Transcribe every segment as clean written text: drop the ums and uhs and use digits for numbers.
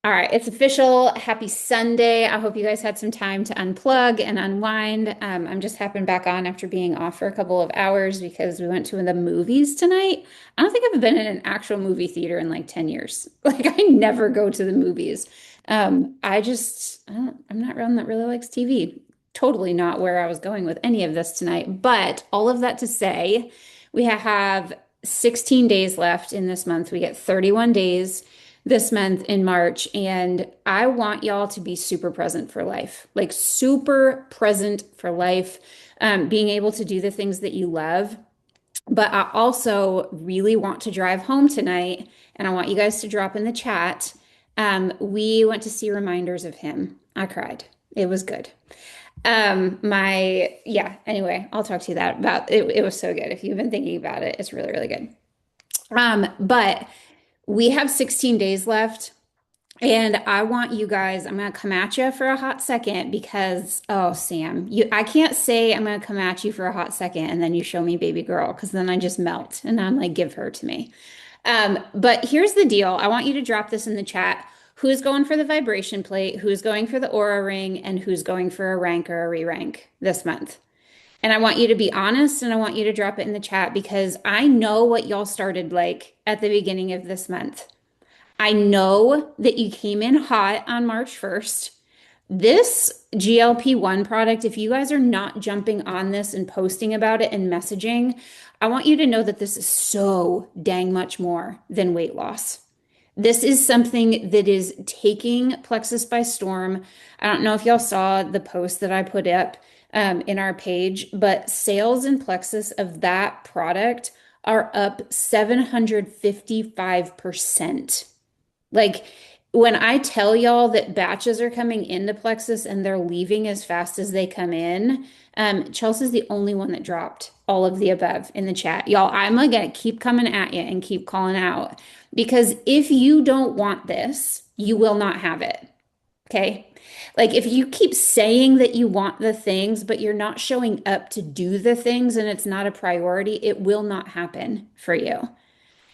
All right, it's official. Happy Sunday. I hope you guys had some time to unplug and unwind. I'm just hopping back on after being off for a couple of hours because we went to the movies tonight. I don't think I've been in an actual movie theater in like 10 years. Like I never go to the movies. I'm not one that really likes TV. Totally not where I was going with any of this tonight. But all of that to say, we have 16 days left in this month. We get 31 days this month in March, and I want y'all to be super present for life, like super present for life, being able to do the things that you love. But I also really want to drive home tonight, and I want you guys to drop in the chat. We went to see Reminders of Him. I cried. It was good. Anyway, I'll talk to you that about it. It was so good. If you've been thinking about it, it's really, really good. But we have 16 days left. And I want you guys, I'm gonna come at you for a hot second because, oh, Sam, I can't say I'm gonna come at you for a hot second and then you show me baby girl because then I just melt and I'm like, give her to me. But here's the deal. I want you to drop this in the chat. Who's going for the vibration plate? Who's going for the aura ring? And who's going for a rank or a re-rank this month? And I want you to be honest and I want you to drop it in the chat because I know what y'all started like at the beginning of this month. I know that you came in hot on March 1st. This GLP-1 product, if you guys are not jumping on this and posting about it and messaging, I want you to know that this is so dang much more than weight loss. This is something that is taking Plexus by storm. I don't know if y'all saw the post that I put up in our page, but sales in Plexus of that product are up 755%. Like when I tell y'all that batches are coming into Plexus and they're leaving as fast as they come in, Chelsea's the only one that dropped all of the above in the chat. Y'all, I'm gonna keep coming at you and keep calling out because if you don't want this, you will not have it. Okay. Like if you keep saying that you want the things, but you're not showing up to do the things and it's not a priority, it will not happen for you.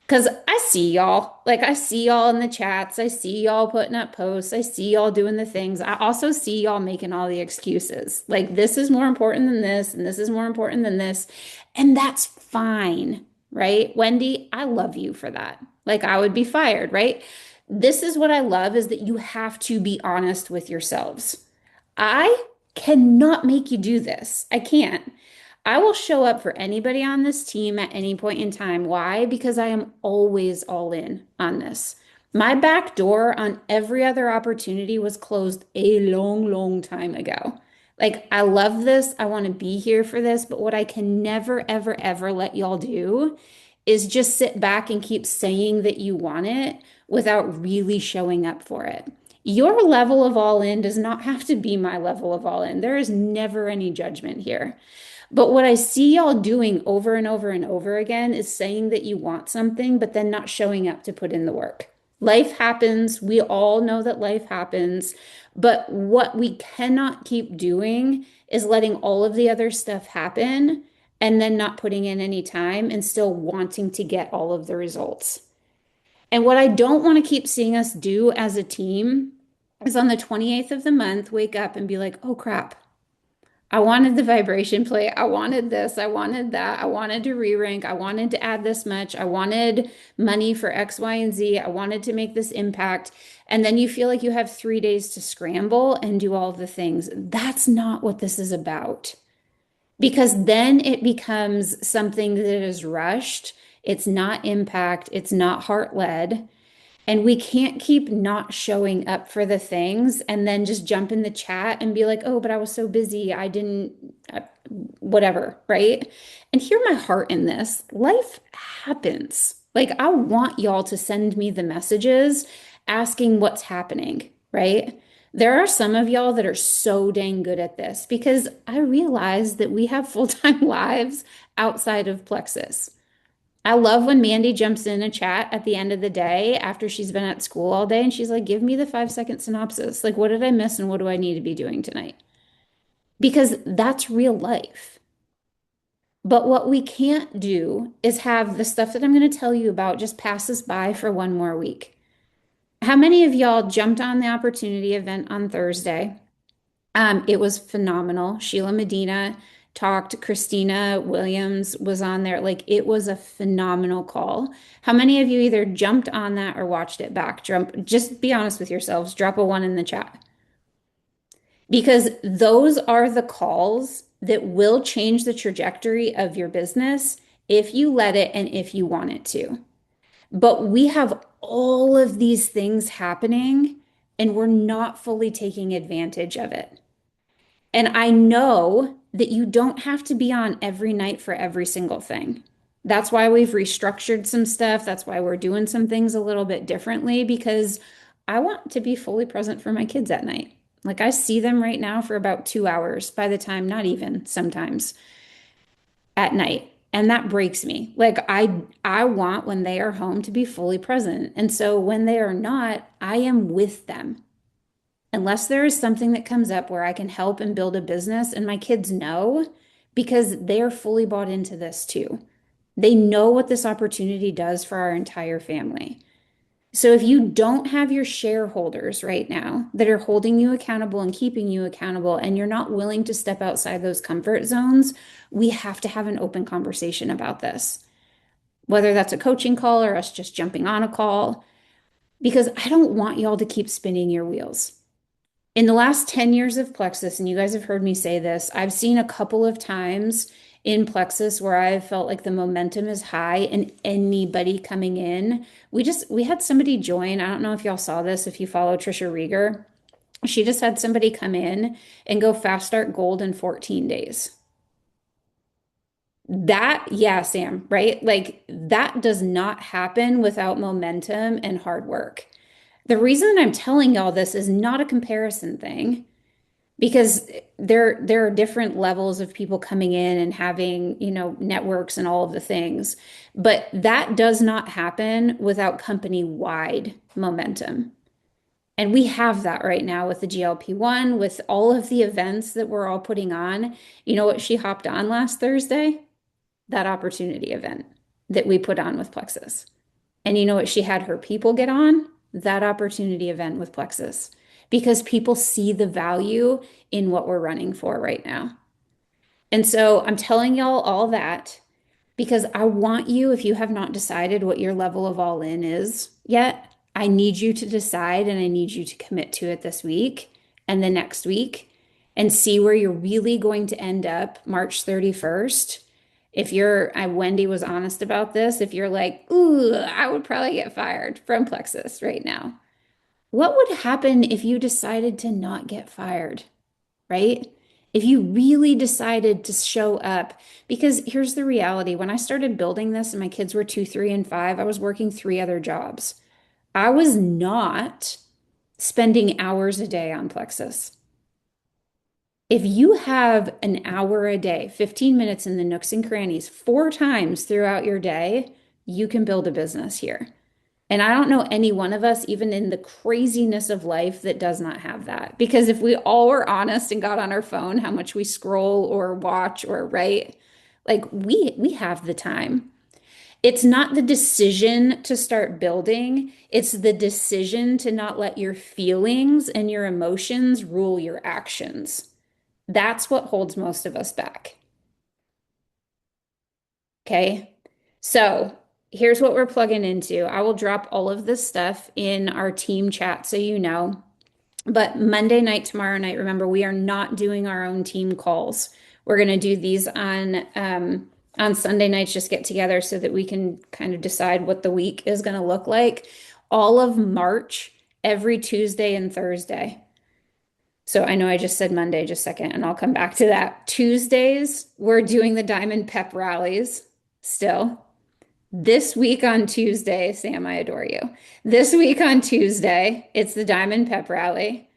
Because I see y'all. Like, I see y'all in the chats. I see y'all putting up posts. I see y'all doing the things. I also see y'all making all the excuses. Like, this is more important than this, and this is more important than this. And that's fine, right? Wendy, I love you for that. Like, I would be fired, right? This is what I love is that you have to be honest with yourselves. I cannot make you do this. I can't. I will show up for anybody on this team at any point in time. Why? Because I am always all in on this. My back door on every other opportunity was closed a long, long time ago. Like, I love this. I want to be here for this. But what I can never, ever, ever let y'all do is just sit back and keep saying that you want it without really showing up for it. Your level of all in does not have to be my level of all in. There is never any judgment here. But what I see y'all doing over and over and over again is saying that you want something, but then not showing up to put in the work. Life happens. We all know that life happens. But what we cannot keep doing is letting all of the other stuff happen and then not putting in any time and still wanting to get all of the results. And what I don't want to keep seeing us do as a team is on the 28th of the month, wake up and be like, oh crap. I wanted the vibration plate. I wanted this. I wanted that. I wanted to re-rank. I wanted to add this much. I wanted money for X, Y, and Z. I wanted to make this impact. And then you feel like you have 3 days to scramble and do all of the things. That's not what this is about. Because then it becomes something that is rushed. It's not impact. It's not heart-led. And we can't keep not showing up for the things and then just jump in the chat and be like, oh, but I was so busy. I didn't, whatever, right? And hear my heart in this. Life happens. Like, I want y'all to send me the messages asking what's happening, right? There are some of y'all that are so dang good at this because I realize that we have full-time lives outside of Plexus. I love when Mandy jumps in a chat at the end of the day after she's been at school all day and she's like, give me the 5 second synopsis. Like, what did I miss and what do I need to be doing tonight? Because that's real life. But what we can't do is have the stuff that I'm going to tell you about just pass us by for one more week. How many of y'all jumped on the opportunity event on Thursday? It was phenomenal. Sheila Medina talked, Christina Williams was on there. Like it was a phenomenal call. How many of you either jumped on that or watched it back? Just be honest with yourselves. Drop a one in the chat. Because those are the calls that will change the trajectory of your business if you let it and if you want it to. But we have all of these things happening and we're not fully taking advantage of it. And I know that you don't have to be on every night for every single thing. That's why we've restructured some stuff. That's why we're doing some things a little bit differently because I want to be fully present for my kids at night. Like I see them right now for about 2 hours by the time, not even sometimes at night. And that breaks me. Like I want when they are home to be fully present. And so when they are not, I am with them unless there is something that comes up where I can help and build a business, and my kids know because they're fully bought into this too. They know what this opportunity does for our entire family. So if you don't have your shareholders right now that are holding you accountable and keeping you accountable, and you're not willing to step outside those comfort zones, we have to have an open conversation about this, whether that's a coaching call or us just jumping on a call, because I don't want y'all to keep spinning your wheels. In the last 10 years of Plexus, and you guys have heard me say this, I've seen a couple of times in Plexus where I've felt like the momentum is high and anybody coming in. We had somebody join. I don't know if y'all saw this, if you follow Trisha Rieger. She just had somebody come in and go fast start gold in 14 days. That, yeah, Sam, right? Like that does not happen without momentum and hard work. The reason I'm telling y'all this is not a comparison thing because there are different levels of people coming in and having, networks and all of the things. But that does not happen without company-wide momentum. And we have that right now with the GLP-1, with all of the events that we're all putting on. You know what she hopped on last Thursday? That opportunity event that we put on with Plexus. And you know what she had her people get on? That opportunity event with Plexus. Because people see the value in what we're running for right now. And so I'm telling y'all all that because I want you, if you have not decided what your level of all in is yet, I need you to decide and I need you to commit to it this week and the next week and see where you're really going to end up March 31st. If Wendy was honest about this, if you're like, ooh, I would probably get fired from Plexus right now. What would happen if you decided to not get fired, right? If you really decided to show up, because here's the reality. When I started building this and my kids were 2, 3, and 5, I was working 3 other jobs. I was not spending hours a day on Plexus. If you have an hour a day, 15 minutes in the nooks and crannies, 4 times throughout your day, you can build a business here. And I don't know any one of us, even in the craziness of life, that does not have that. Because if we all were honest and got on our phone, how much we scroll or watch or write, like we have the time. It's not the decision to start building, it's the decision to not let your feelings and your emotions rule your actions. That's what holds most of us back. Okay. So here's what we're plugging into. I will drop all of this stuff in our team chat so you know. But Monday night, tomorrow night, remember, we are not doing our own team calls. We're going to do these on Sunday nights, just get together so that we can kind of decide what the week is going to look like. All of March, every Tuesday and Thursday. So I know I just said Monday, just a second, and I'll come back to that. Tuesdays, we're doing the Diamond Pep rallies still. This week on Tuesday, Sam, I adore you. This week on Tuesday, it's the Diamond Pep Rally.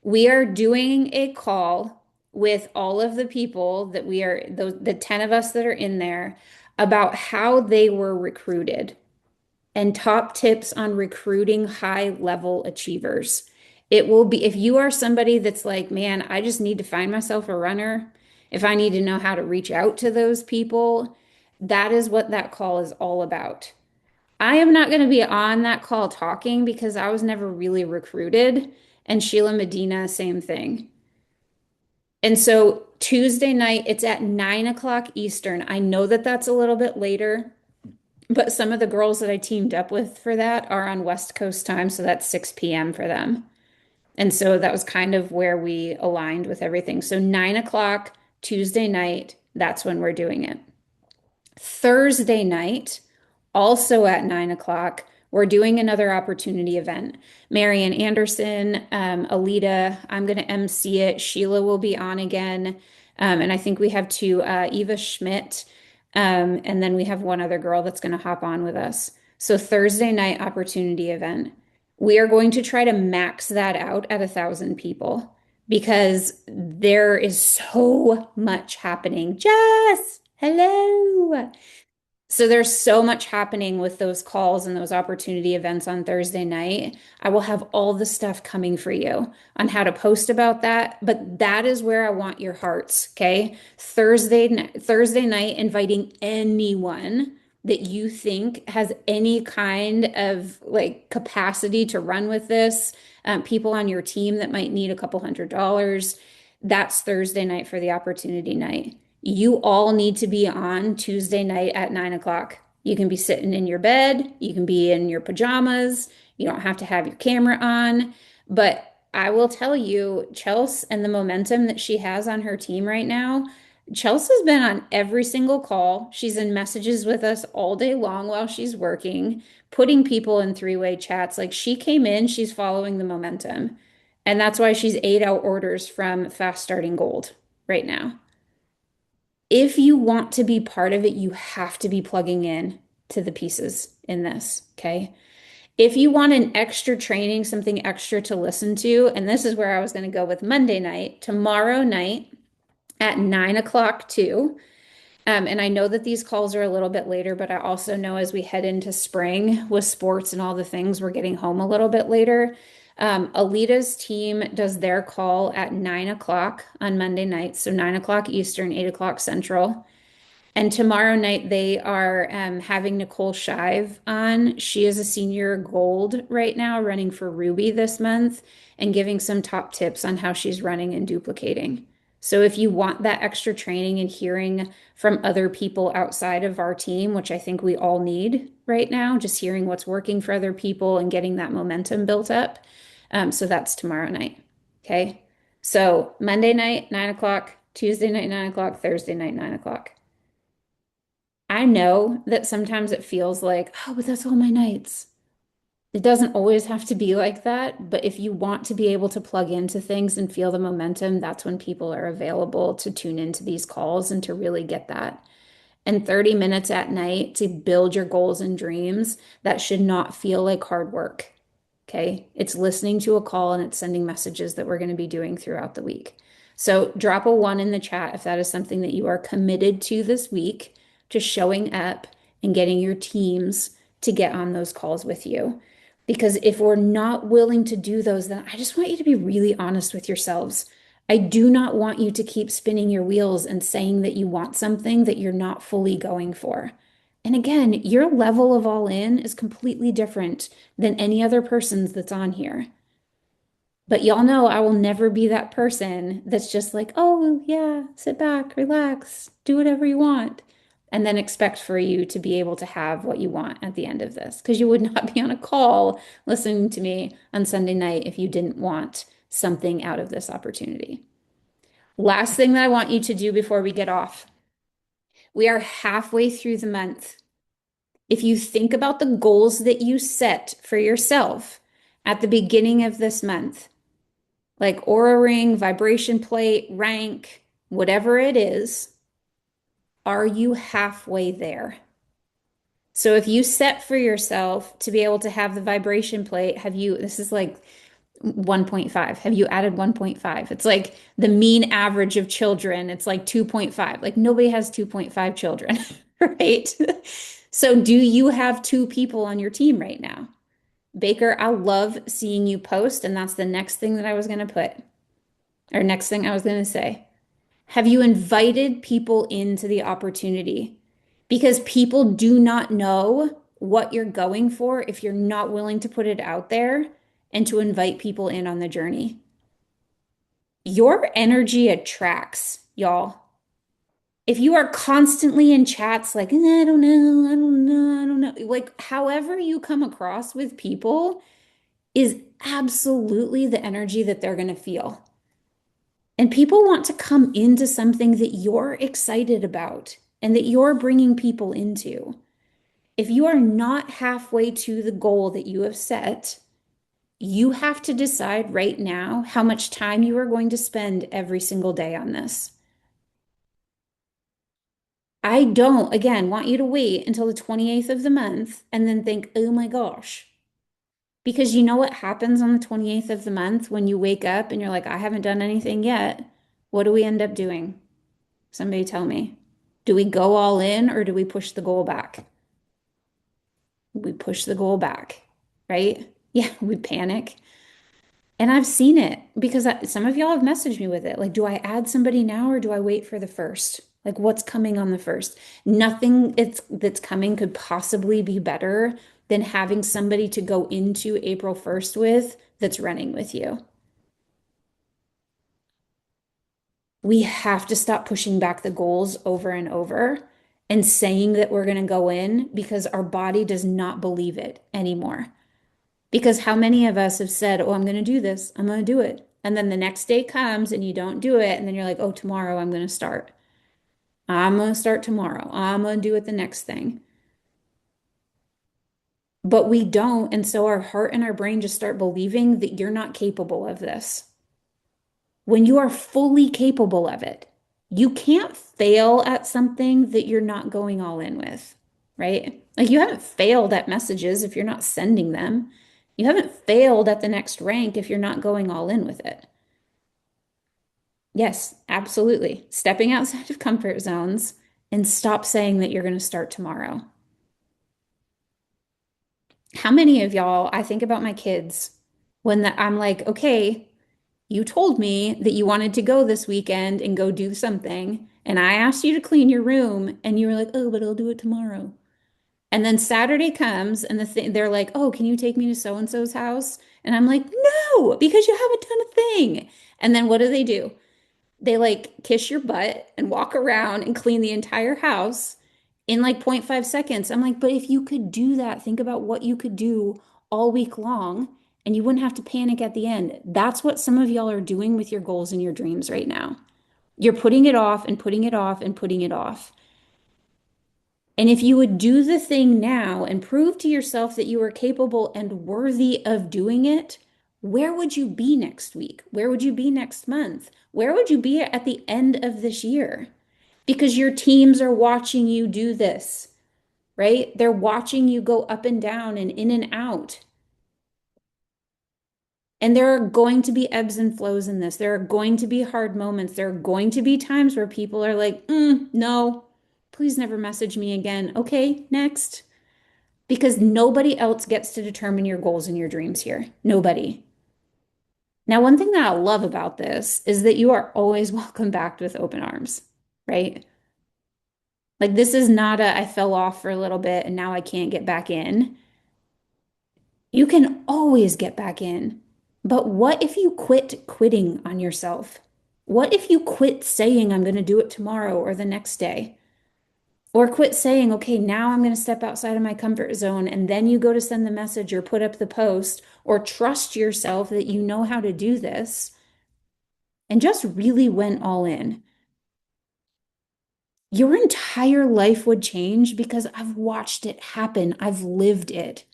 We are doing a call with all of the people that the 10 of us that are in there about how they were recruited and top tips on recruiting high level achievers. It will be, if you are somebody that's like, man, I just need to find myself a runner, if I need to know how to reach out to those people, that is what that call is all about. I am not going to be on that call talking because I was never really recruited. And Sheila Medina, same thing. And so Tuesday night, it's at 9 o'clock Eastern. I know that that's a little bit later, but some of the girls that I teamed up with for that are on West Coast time. So that's 6 p.m. for them. And so that was kind of where we aligned with everything. So 9 o'clock Tuesday night, that's when we're doing it. Thursday night, also at 9 o'clock, we're doing another opportunity event. Marian Anderson, Alita, I'm going to MC it. Sheila will be on again. And I think we have two, Eva Schmidt, and then we have one other girl that's going to hop on with us. So Thursday night opportunity event. We are going to try to max that out at 1,000 people because there is so much happening. Jess, hello. So there's so much happening with those calls and those opportunity events on Thursday night. I will have all the stuff coming for you on how to post about that, but that is where I want your hearts, okay? Thursday night, inviting anyone that you think has any kind of like capacity to run with this, people on your team that might need a couple $100. That's Thursday night for the opportunity night. You all need to be on Tuesday night at 9 o'clock. You can be sitting in your bed, you can be in your pajamas, you don't have to have your camera on. But I will tell you, Chelsea and the momentum that she has on her team right now, Chelsea's been on every single call. She's in messages with us all day long while she's working, putting people in three-way chats. Like she came in, she's following the momentum. And that's why she's 8 out orders from Fast Starting Gold right now. If you want to be part of it, you have to be plugging in to the pieces in this, okay? If you want an extra training, something extra to listen to, and this is where I was going to go with Monday night, tomorrow night at 9 o'clock too. And I know that these calls are a little bit later, but I also know as we head into spring with sports and all the things, we're getting home a little bit later. Alita's team does their call at 9 o'clock on Monday night, so 9 o'clock Eastern, 8 o'clock Central. And tomorrow night they are having Nicole Shive on. She is a senior gold right now, running for Ruby this month and giving some top tips on how she's running and duplicating. So if you want that extra training and hearing from other people outside of our team, which I think we all need right now, just hearing what's working for other people and getting that momentum built up. So that's tomorrow night. Okay. So Monday night, 9 o'clock, Tuesday night, 9 o'clock, Thursday night, 9 o'clock. I know that sometimes it feels like, oh, but that's all my nights. It doesn't always have to be like that, but if you want to be able to plug into things and feel the momentum, that's when people are available to tune into these calls and to really get that. And 30 minutes at night to build your goals and dreams, that should not feel like hard work. Okay. It's listening to a call and it's sending messages that we're going to be doing throughout the week. So drop a one in the chat if that is something that you are committed to this week, to showing up and getting your teams to get on those calls with you. Because if we're not willing to do those, then I just want you to be really honest with yourselves. I do not want you to keep spinning your wheels and saying that you want something that you're not fully going for. And again, your level of all in is completely different than any other person's that's on here. But y'all know I will never be that person that's just like, oh, yeah, sit back, relax, do whatever you want, and then expect for you to be able to have what you want at the end of this. Because you would not be on a call listening to me on Sunday night if you didn't want something out of this opportunity. Last thing that I want you to do before we get off. We are halfway through the month. If you think about the goals that you set for yourself at the beginning of this month, like Oura Ring, vibration plate, rank, whatever it is, are you halfway there? So if you set for yourself to be able to have the vibration plate, this is like 1.5. Have you added 1.5? It's like the mean average of children. It's like 2.5. Like nobody has 2.5 children, right? So do you have two people on your team right now? Baker, I love seeing you post, and that's the next thing that I was going to put, or next thing I was going to say. Have you invited people into the opportunity? Because people do not know what you're going for if you're not willing to put it out there and to invite people in on the journey. Your energy attracts, y'all. If you are constantly in chats like, I don't know, I don't know, I don't know, like however you come across with people is absolutely the energy that they're going to feel. And people want to come into something that you're excited about and that you're bringing people into. If you are not halfway to the goal that you have set, you have to decide right now how much time you are going to spend every single day on this. I don't, again, want you to wait until the 28th of the month and then think, oh my gosh. Because you know what happens on the 28th of the month when you wake up and you're like, I haven't done anything yet. What do we end up doing? Somebody tell me. Do we go all in or do we push the goal back? We push the goal back, right? Yeah, we panic. And I've seen it because some of y'all have messaged me with it. Like, do I add somebody now or do I wait for the first? Like, what's coming on the first? Nothing that's coming could possibly be better than having somebody to go into April 1st with that's running with you. We have to stop pushing back the goals over and over and saying that we're going to go in because our body does not believe it anymore. Because how many of us have said, oh, I'm going to do this, I'm going to do it. And then the next day comes and you don't do it. And then you're like, oh, tomorrow I'm going to start. I'm going to start tomorrow. I'm going to do it the next thing. But we don't. And so our heart and our brain just start believing that you're not capable of this when you are fully capable of it. You can't fail at something that you're not going all in with, right? Like you haven't failed at messages if you're not sending them. You haven't failed at the next rank if you're not going all in with it. Yes, absolutely. Stepping outside of comfort zones and stop saying that you're going to start tomorrow. How many of y'all, I think about my kids when I'm like, okay, you told me that you wanted to go this weekend and go do something, and I asked you to clean your room, and you were like, oh, but I'll do it tomorrow. And then Saturday comes, and they're like, oh, can you take me to so and so's house? And I'm like, no, because you haven't done a thing. And then what do? They like kiss your butt and walk around and clean the entire house in like 0.5 seconds. I'm like, but if you could do that, think about what you could do all week long and you wouldn't have to panic at the end. That's what some of y'all are doing with your goals and your dreams right now. You're putting it off and putting it off and putting it off. And if you would do the thing now and prove to yourself that you are capable and worthy of doing it, where would you be next week? Where would you be next month? Where would you be at the end of this year? Because your teams are watching you do this, right? They're watching you go up and down and in and out. And there are going to be ebbs and flows in this. There are going to be hard moments. There are going to be times where people are like, no, please never message me again. Okay, next. Because nobody else gets to determine your goals and your dreams here. Nobody. Now, one thing that I love about this is that you are always welcome back with open arms, right? Like, this is not a I fell off for a little bit and now I can't get back in. You can always get back in. But what if you quit quitting on yourself? What if you quit saying, I'm going to do it tomorrow or the next day? Or quit saying, okay, now I'm going to step outside of my comfort zone. And then you go to send the message or put up the post or trust yourself that you know how to do this and just really went all in. Your entire life would change because I've watched it happen. I've lived it.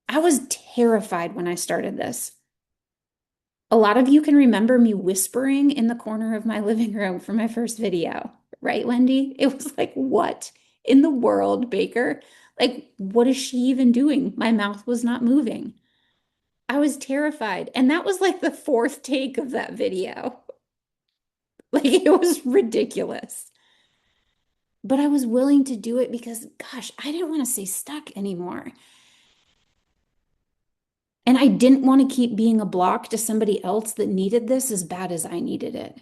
I was terrified when I started this. A lot of you can remember me whispering in the corner of my living room for my first video, right, Wendy? It was like, what in the world, Baker? Like, what is she even doing? My mouth was not moving. I was terrified. And that was like the fourth take of that video. Like, it was ridiculous. But I was willing to do it because, gosh, I didn't want to stay stuck anymore. And I didn't want to keep being a block to somebody else that needed this as bad as I needed it.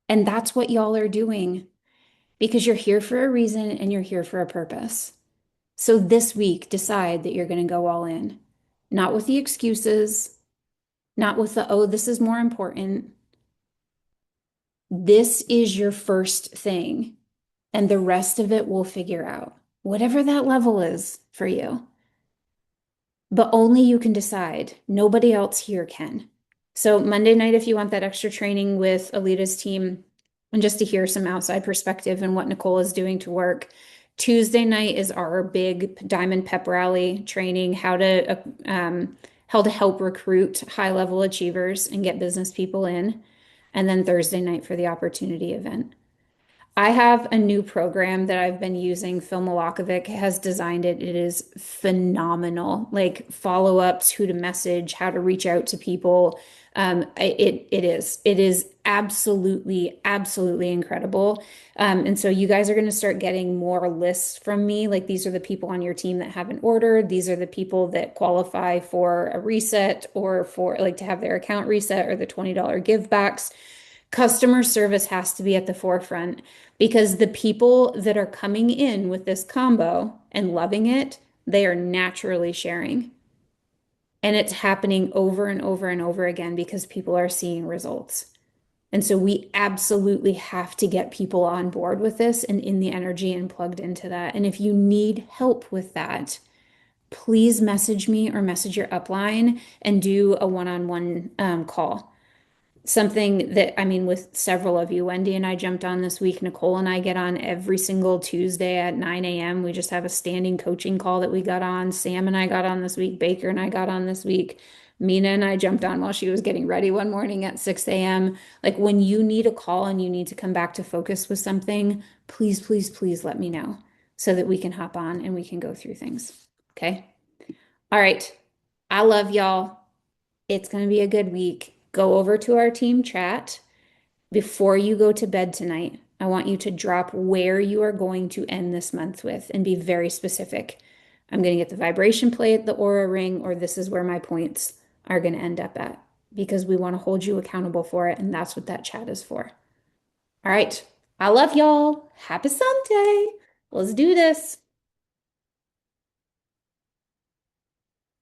And that's what y'all are doing because you're here for a reason and you're here for a purpose. So this week, decide that you're going to go all in, not with the excuses, not with the, oh, this is more important. This is your first thing, and the rest of it we'll figure out, whatever that level is for you. But only you can decide. Nobody else here can. So Monday night, if you want that extra training with Alita's team and just to hear some outside perspective and what Nicole is doing to work. Tuesday night is our big Diamond Pep Rally training, how to help recruit high level achievers and get business people in. And then Thursday night for the opportunity event. I have a new program that I've been using. Phil Malakovic has designed it. It is phenomenal. Like follow-ups, who to message, how to reach out to people. It is absolutely incredible. And so you guys are going to start getting more lists from me. Like these are the people on your team that haven't ordered. These are the people that qualify for a reset or for like to have their account reset or the $20 give backs. Customer service has to be at the forefront because the people that are coming in with this combo and loving it, they are naturally sharing. And it's happening over and over and over again because people are seeing results. And so we absolutely have to get people on board with this and in the energy and plugged into that. And if you need help with that, please message me or message your upline and do a one-on-one call. Something that, I mean, with several of you, Wendy and I jumped on this week. Nicole and I get on every single Tuesday at 9 a.m. We just have a standing coaching call that we got on. Sam and I got on this week. Baker and I got on this week. Mina and I jumped on while she was getting ready one morning at 6 a.m. Like when you need a call and you need to come back to focus with something, please let me know so that we can hop on and we can go through things. Okay. All right. I love y'all. It's going to be a good week. Go over to our team chat before you go to bed tonight. I want you to drop where you are going to end this month with and be very specific. I'm going to get the vibration plate, the aura ring, or this is where my points are going to end up at because we want to hold you accountable for it. And that's what that chat is for. All right. I love y'all. Happy Sunday. Let's do this.